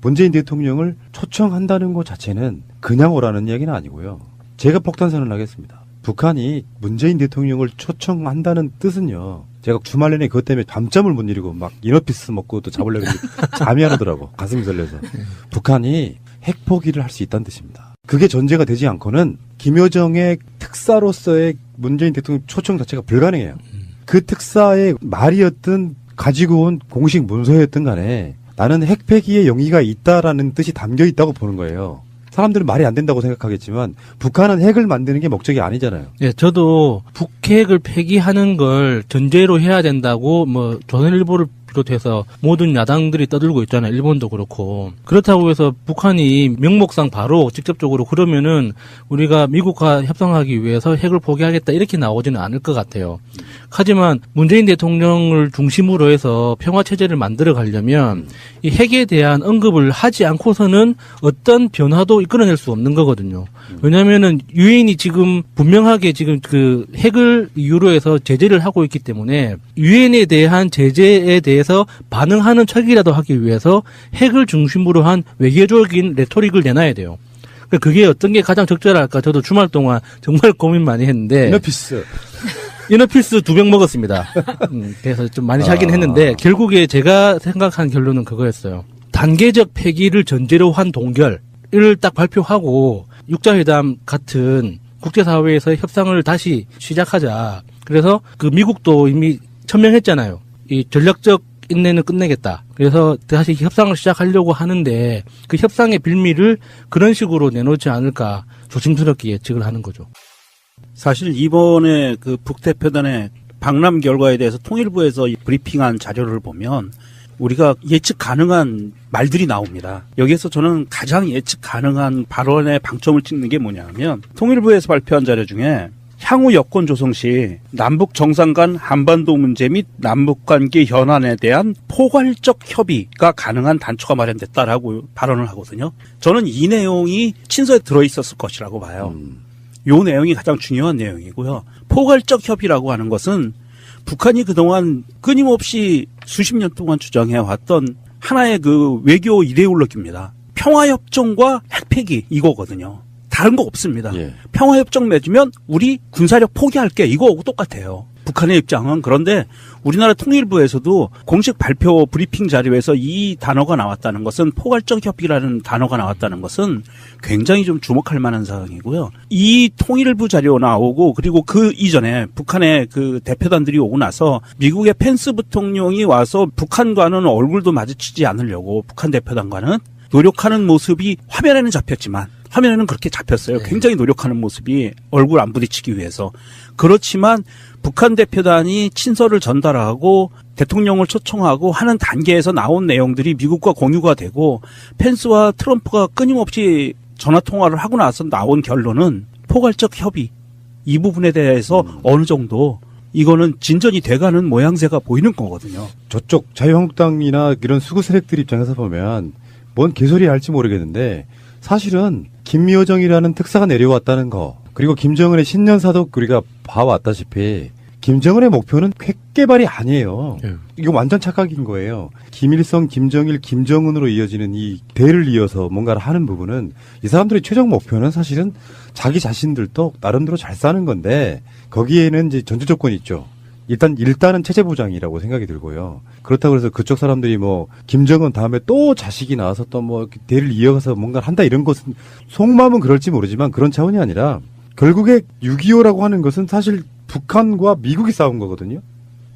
문재인 대통령을 초청한다는 것 자체는 그냥 오라는 이야기는 아니고요. 제가 폭탄 선언을 하겠습니다. 북한이 문재인 대통령을 초청한다는 뜻은요. 제가 주말 내내 그것 때문에 밤잠을 못 이루고 막 이너피스 먹고 또 잡으려고 했는데 잠이 안 오더라고. 가슴이 설레서. 북한이 핵포기를 할 수 있다는 뜻입니다. 그게 전제가 되지 않고는 김여정의 특사로서의 문재인 대통령 초청 자체가 불가능해요. 그 특사의 말이었든 가지고 온 공식 문서였든 간에 나는 핵폐기의 용의가 있다라는 뜻이 담겨 있다고 보는 거예요. 사람들은 말이 안 된다고 생각하겠지만 북한은 핵을 만드는 게 목적이 아니잖아요. 예, 저도 북핵을 폐기하는 걸 전제로 해야 된다고 뭐 조선일보를 비롯해서 모든 야당들이 떠들고 있잖아요. 일본도 그렇고. 그렇다고 해서 북한이 명목상 바로 직접적으로 그러면은 우리가 미국과 협상하기 위해서 핵을 포기하겠다 이렇게 나오지는 않을 것 같아요. 하지만 문재인 대통령을 중심으로 해서 평화체제를 만들어 가려면 이 핵에 대한 언급을 하지 않고서는 어떤 변화도 이끌어낼 수 없는 거거든요. 왜냐면은 유엔이 지금 분명하게 지금 그 핵을 이유로 해서 제재를 하고 있기 때문에 유엔에 대한 제재에 대해서 반응하는 척이라도 하기 위해서 핵을 중심으로 한 외교적인 레토릭을 내놔야 돼요. 그게 어떤 게 가장 적절할까? 저도 주말 동안 정말 고민 많이 했는데. 이너피스 2병 먹었습니다. 그래서 좀 많이 살긴 했는데 결국에 제가 생각한 결론은 그거였어요. 단계적 폐기를 전제로 한 동결을 딱 발표하고 육자회담 같은 국제사회에서 협상을 다시 시작하자. 그래서 그 미국도 이미 천명했잖아요. 이 전략적 인내는 끝내겠다. 그래서 다시 협상을 시작하려고 하는데 그 협상의 빌미를 그런 식으로 내놓지 않을까 조심스럽게 예측을 하는 거죠. 사실 이번에 그 북대표단의 방남 결과에 대해서 통일부에서 브리핑한 자료를 보면 우리가 예측 가능한 말들이 나옵니다. 여기에서 저는 가장 예측 가능한 발언의 방점을 찍는 게 뭐냐면 통일부에서 발표한 자료 중에 향후 여건 조성 시 남북 정상 간 한반도 문제 및 남북관계 현안에 대한 포괄적 협의가 가능한 단초가 마련됐다라고 발언을 하거든요. 저는 이 내용이 친서에 들어있었을 것이라고 봐요. 이 내용이 가장 중요한 내용이고요. 포괄적 협의라고 하는 것은 북한이 그동안 끊임없이 수십 년 동안 주장해왔던 하나의 그 외교 이데올로기입니다. 평화협정과 핵폐기 이거거든요. 다른 거 없습니다. 예. 평화협정 맺으면 우리 군사력 포기할게 이거하고 똑같아요. 북한의 입장은. 그런데 우리나라 통일부에서도 공식 발표 브리핑 자료에서 이 단어가 나왔다는 것은 포괄적 협의라는 단어가 나왔다는 것은 굉장히 좀 주목할 만한 사항이고요. 이 통일부 자료 나오고 그리고 그 이전에 북한의 그 대표단들이 오고 나서 미국의 펜스 부통령이 와서 북한과는 얼굴도 마주치지 않으려고 북한 대표단과는 노력하는 모습이 화면에는 잡혔지만 화면에는 그렇게 잡혔어요. 굉장히 노력하는 모습이 얼굴 안 부딪히기 위해서. 그렇지만 북한 대표단이 친서를 전달하고 대통령을 초청하고 하는 단계에서 나온 내용들이 미국과 공유가 되고 펜스와 트럼프가 끊임없이 전화통화를 하고 나서 나온 결론은 포괄적 협의. 이 부분에 대해서 어느 정도 이거는 진전이 돼가는 모양새가 보이는 거거든요. 저쪽 자유한국당이나 이런 수구 세력들 입장에서 보면 뭔 개소리 할지 모르겠는데 사실은 김여정이라는 특사가 내려왔다는 거 그리고 김정은의 신년사도 우리가 봐왔다시피 김정은의 목표는 핵 개발이 아니에요. 이거 완전 착각인 거예요. 김일성, 김정일, 김정은으로 이어지는 이 대를 이어서 뭔가를 하는 부분은 이 사람들의 최종 목표는 사실은 자기 자신들도 나름대로 잘 사는 건데 거기에는 이제 전제 조건이 있죠. 일단은 체제 보장이라고 생각이 들고요. 그렇다고 해서 그쪽 사람들이 뭐 김정은 다음에 또 자식이 나와서 또 뭐 대를 이어가서 뭔가를 한다 이런 것은 속마음은 그럴지 모르지만 그런 차원이 아니라 결국에 6.25라고 하는 것은 사실 북한과 미국이 싸운 거거든요.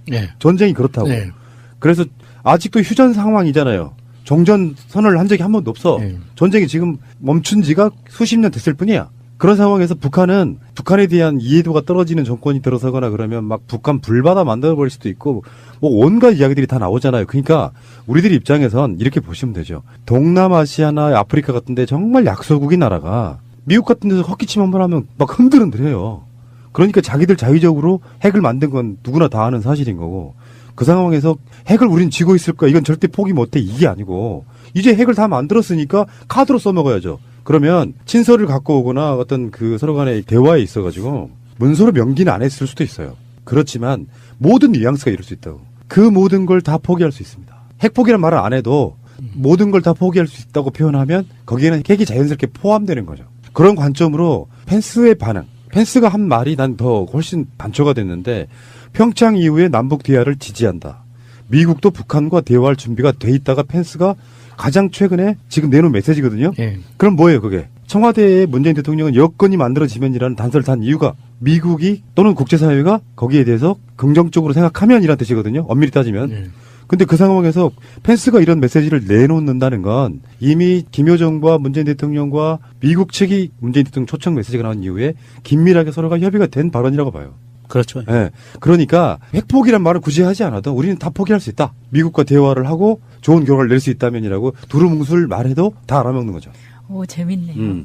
네. 전쟁이 그렇다고. 네. 그래서 아직도 휴전 상황이잖아요. 종전 선언을 한 적이 한 번도 없어. 네. 전쟁이 지금 멈춘 지가 수십 년 됐을 뿐이야. 그런 상황에서 북한은 북한에 대한 이해도가 떨어지는 정권이 들어서거나 그러면 막 북한 불바다 만들어버릴 수도 있고 뭐 온갖 이야기들이 다 나오잖아요. 그러니까 우리들 입장에선 이렇게 보시면 되죠. 동남아시아나 아프리카 같은데 정말 약소국인 나라가 미국 같은 데서 헛기침 한번 하면 막 흔들흔들해요. 그러니까 자기들 자위적으로 핵을 만든 건 누구나 다 아는 사실인 거고 그 상황에서 핵을 우린 쥐고 있을 거야. 이건 절대 포기 못해. 이게 아니고 이제 핵을 다 만들었으니까 카드로 써먹어야죠. 그러면 친서를 갖고 오거나 어떤 그 서로 간의 대화에 있어가지고 문서로 명기는 안 했을 수도 있어요. 그렇지만 모든 뉘앙스가 이럴 수 있다고. 그 모든 걸 다 포기할 수 있습니다. 핵 포기란 말을 안 해도 모든 걸 다 포기할 수 있다고 표현하면 거기에는 핵이 자연스럽게 포함되는 거죠. 그런 관점으로 펜스의 반응, 펜스가 한 말이 난 더 훨씬 반초가 됐는데 평창 이후에 남북 대화를 지지한다. 미국도 북한과 대화할 준비가 돼 있다가 펜스가 가장 최근에 지금 내놓은 메시지거든요. 예. 그럼 뭐예요 그게? 청와대의 문재인 대통령은 여건이 만들어지면이라는 단서를 단 이유가 미국이 또는 국제사회가 거기에 대해서 긍정적으로 생각하면이라는 뜻이거든요. 엄밀히 따지면. 예. 근데 그 상황에서 펜스가 이런 메시지를 내놓는다는 건 이미 김여정과 문재인 대통령과 미국 측이 문재인 대통령 초청 메시지가 나온 이후에 긴밀하게 서로가 협의가 된 발언이라고 봐요. 그렇죠. 예. 그러니까 핵포기란 말을 굳이 하지 않아도 우리는 다 포기할 수 있다. 미국과 대화를 하고 좋은 결과를 낼 수 있다면이라고 두루뭉술 말해도 다 알아먹는 거죠. 오, 재밌네요.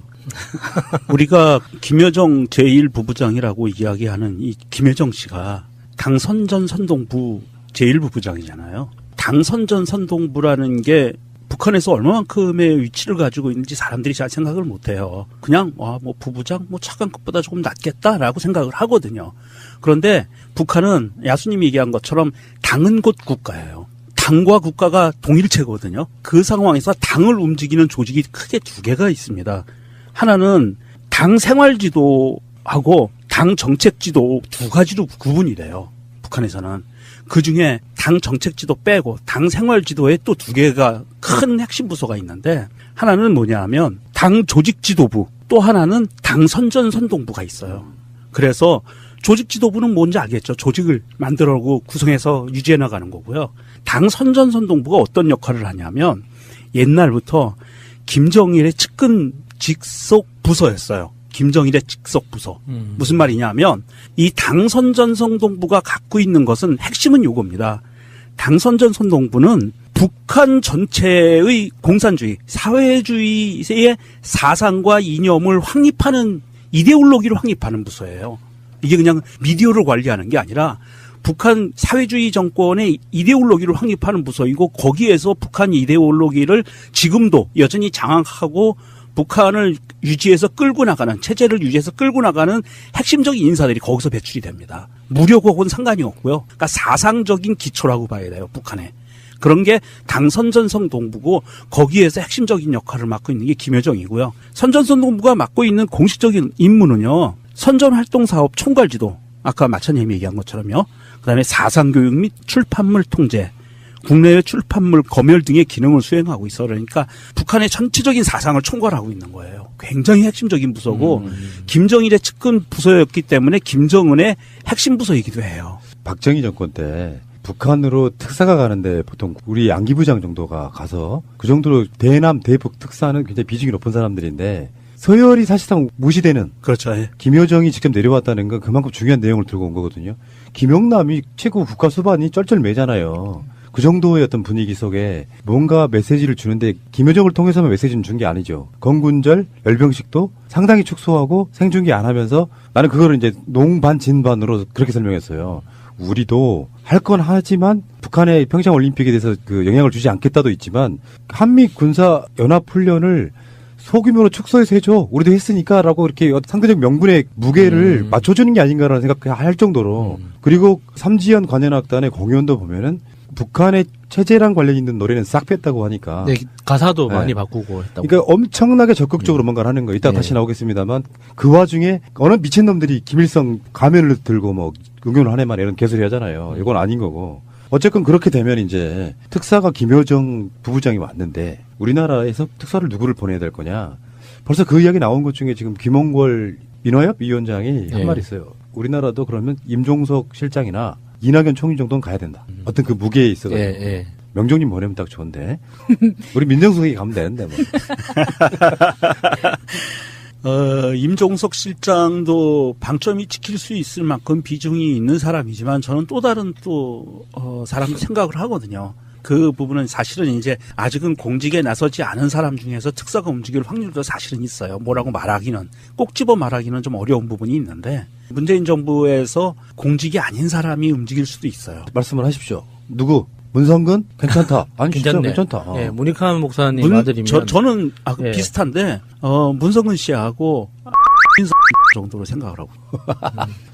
우리가 김여정 제1부부장이라고 이야기하는 이 김여정 씨가 당선전 선동부 제1부부장이잖아요. 당선전 선동부라는 게 북한에서 얼마만큼의 위치를 가지고 있는지 사람들이 잘 생각을 못해요. 그냥 뭐 부부장 뭐 차관급보다 조금 낫겠다라고 생각을 하거든요. 그런데 북한은 야수님이 얘기한 것처럼 당은 곧 국가예요. 당과 국가가 동일체거든요. 그 상황에서 당을 움직이는 조직이 크게 두 개가 있습니다. 하나는 당 생활지도하고 당 정책지도 두 가지로 구분이 돼요. 북한에서는. 그중에 당 정책지도 빼고 당 생활지도에 또 두 개가 큰 핵심 부서가 있는데 하나는 뭐냐 하면 당 조직지도부, 또 하나는 당 선전선동부가 있어요. 그래서 조직지도부는 뭔지 알겠죠. 조직을 만들어고 구성해서 유지해 나가는 거고요. 당 선전선동부가 어떤 역할을 하냐면 옛날부터 김정일의 측근 직속 부서였어요. 김정일의 직속 부서. 무슨 말이냐 하면 이 당선전선동부가 갖고 있는 것은 핵심은 요겁니다. 당선전선동부는 북한 전체의 공산주의, 사회주의의 사상과 이념을 확립하는 이데올로기를 확립하는 부서예요. 이게 그냥 미디어를 관리하는 게 아니라 북한 사회주의 정권의 이데올로기를 확립하는 부서이고 거기에서 북한 이데올로기를 지금도 여전히 장악하고 북한을 유지해서 끌고 나가는, 체제를 유지해서 끌고 나가는 핵심적인 인사들이 거기서 배출이 됩니다. 무력하고는 상관이 없고요. 그러니까 사상적인 기초라고 봐야 돼요, 북한에. 그런 게 당선전선동부고 거기에서 핵심적인 역할을 맡고 있는 게 김여정이고요. 선전선동부가 맡고 있는 공식적인 임무는요. 선전활동사업 총괄지도, 아까 마차님이 얘기한 것처럼요. 그다음에 사상교육 및 출판물 통제, 국내외 출판물 검열 등의 기능을 수행하고 있어. 그러니까 북한의 전체적인 사상을 총괄하고 있는 거예요. 굉장히 핵심적인 부서고 김정일의 측근 부서였기 때문에 김정은의 핵심 부서이기도 해요. 박정희 정권 때 북한으로 특사가 가는데 보통 우리 양기부장 정도가 가서 그 정도로 대남 대북 특사는 굉장히 비중이 높은 사람들인데 서열이 사실상 무시되는, 그렇죠. 예. 김여정이 직접 내려왔다는 건 그만큼 중요한 내용을 들고 온 거거든요. 김영남이 최고 국가 수반이 쩔쩔매잖아요. 그 정도의 어떤 분위기 속에 뭔가 메시지를 주는데 김여정을 통해서만 메시지를 준 게 아니죠. 건군절, 열병식도 상당히 축소하고 생중계 안 하면서 나는 그거를 이제 농반 진반으로 그렇게 설명했어요. 우리도 할 건 하지만 북한의 평창 올림픽에 대해서 그 영향을 주지 않겠다도 있지만 한미 군사 연합 훈련을 소규모로 축소해서 해줘. 우리도 했으니까라고 이렇게 상대적 명분의 무게를 맞춰주는 게 아닌가라는 생각할 정도로. 그리고 삼지연 관현악단의 공연도 보면은 북한의 체제랑 관련 있는 노래는 싹 뺐다고 하니까. 네, 가사도 네. 많이 바꾸고 했다고. 그러니까 엄청나게 적극적으로 뭔가를 하는 거예요. 이따 다시 나오겠습니다만 그 와중에 어느 미친놈들이 김일성 가면을 들고 뭐 응용을 하네 말 이런 개소리 하잖아요. 이건 아닌 거고. 어쨌건 그렇게 되면 이제 특사가 김여정 부부장이 왔는데 우리나라에서 특사를 누구를 보내야 될 거냐. 벌써 그 이야기 나온 것 중에 지금 김홍걸 민화협 위원장이 한 말 있어요. 우리나라도 그러면 임종석 실장이나 이낙연 총리 정도는 가야 된다. 어떤 그 무게에 있어가지고. 예. 명종님 보내면 딱 좋은데. 우리 민정수석이 가면 되는데 뭐. 임종석 실장도 방점이 찍힐 수 있을 만큼 비중이 있는 사람이지만 저는 또 다른 사람 생각을 하거든요. 그 부분은 사실은 이제 아직은 공직에 나서지 않은 사람 중에서 특사가 움직일 확률도 사실은 있어요. 뭐라고 말하기는, 꼭 집어 말하기는 좀 어려운 부분이 있는데 문재인 정부에서 공직이 아닌 사람이 움직일 수도 있어요. 말씀을 하십시오. 누구? 문성근? 괜찮다. 아니, 진짜 괜찮네. 괜찮다. 예, 문익환 목사님 아들이면. 저는 예. 비슷한데 문성근 씨하고 정도로 생각을 하고.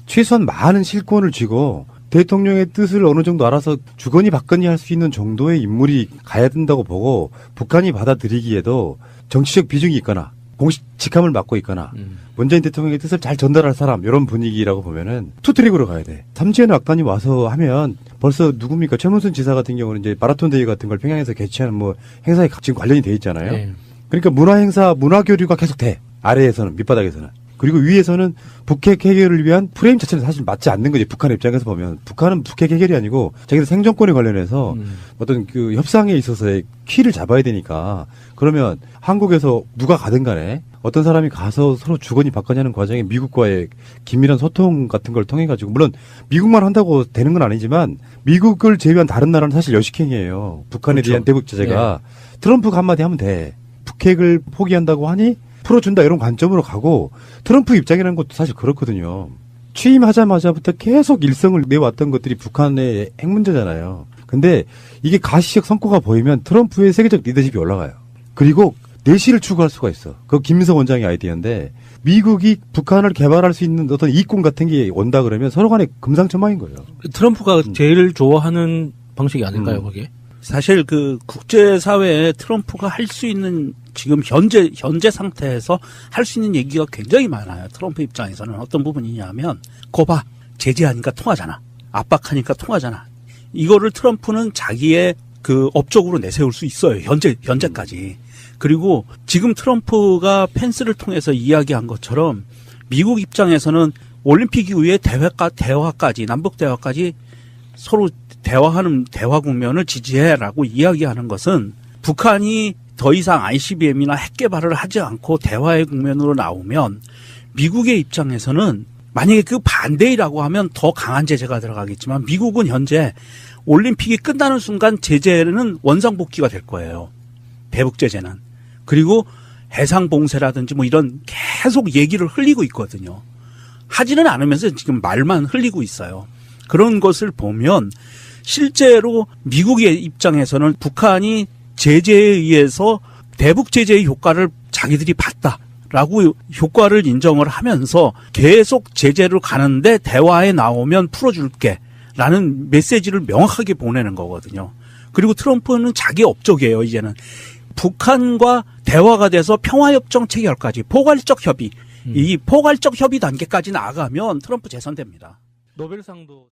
최소한 많은 실권을 쥐고 대통령의 뜻을 어느 정도 알아서 주거니 받거니 할 수 있는 정도의 인물이 가야 된다고 보고 북한이 받아들이기에도 정치적 비중이 있거나 공식 직함을 맡고 있거나 문재인 대통령의 뜻을 잘 전달할 사람 이런 분위기라고 보면은 투트랙으로 가야 돼. 삼지연 악단이 와서 하면 벌써 누굽니까? 최문순 지사 같은 경우는 이제 마라톤 대회 같은 걸 평양에서 개최하는 뭐 행사에 지금 관련이 돼 있잖아요. 네. 그러니까 문화 행사, 문화 교류가 계속 돼. 아래에서는 밑바닥에서는. 그리고 위에서는 북핵 해결을 위한 프레임 자체는 사실 맞지 않는 거지. 북한 입장에서 보면 북한은 북핵 해결이 아니고 자기들 생존권에 관련해서 어떤 그 협상에 있어서의 키를 잡아야 되니까 그러면 한국에서 누가 가든 간에 어떤 사람이 가서 서로 주거니 받거니 하는 과정에 미국과의 긴밀한 소통 같은 걸 통해 가지고 물론 미국만 한다고 되는 건 아니지만 미국을 제외한 다른 나라는 사실 여식행위예요. 북한에 그렇죠. 대한 대북 제재가 트럼프가 한마디 하면 돼. 북핵을 포기한다고 하니 풀어준다 이런 관점으로 가고 트럼프 입장이라는 것도 사실 그렇거든요. 취임하자마자부터 계속 일성을 내왔던 것들이 북한의 핵 문제잖아요. 근데 이게 가시적 성과가 보이면 트럼프의 세계적 리더십이 올라가요. 그리고 내실을 추구할 수가 있어. 그거 김민석 원장의 아이디어인데 미국이 북한을 개발할 수 있는 어떤 이권 같은 게 온다 그러면 서로 간에 금상첨화인 거예요. 트럼프가 제일 좋아하는 방식이 아닐까요, 그게? 사실 그 국제사회에 트럼프가 할 수 있는 지금 현재 상태에서 할 수 있는 얘기가 굉장히 많아요. 트럼프 입장에서는 어떤 부분이냐면 거봐 제재하니까 통하잖아. 압박하니까 통하잖아. 이거를 트럼프는 자기의 그 업적으로 내세울 수 있어요. 현재까지. 그리고 지금 트럼프가 펜스를 통해서 이야기한 것처럼 미국 입장에서는 올림픽 이후에 대화까지 남북 대화까지 서로 대화하는 대화 국면을 지지해라고 이야기하는 것은 북한이 더 이상 ICBM이나 핵 개발을 하지 않고 대화의 국면으로 나오면 미국의 입장에서는 만약에 그 반대이라고 하면 더 강한 제재가 들어가겠지만 미국은 현재 올림픽이 끝나는 순간 제재는 원상복귀가 될 거예요. 대북 제재는. 그리고 해상봉쇄라든지 뭐 이런 계속 얘기를 흘리고 있거든요. 하지는 않으면서 지금 말만 흘리고 있어요. 그런 것을 보면 실제로 미국의 입장에서는 북한이 제재에 의해서 대북 제재의 효과를 자기들이 봤다라고 효과를 인정을 하면서 계속 제재로 가는데 대화에 나오면 풀어줄게라는 메시지를 명확하게 보내는 거거든요. 그리고 트럼프는 자기 업적이에요. 이제는 북한과 대화가 돼서 평화협정 체결까지 포괄적 협의 이 포괄적 협의 단계까지 나아가면 트럼프 재선됩니다. 노벨상도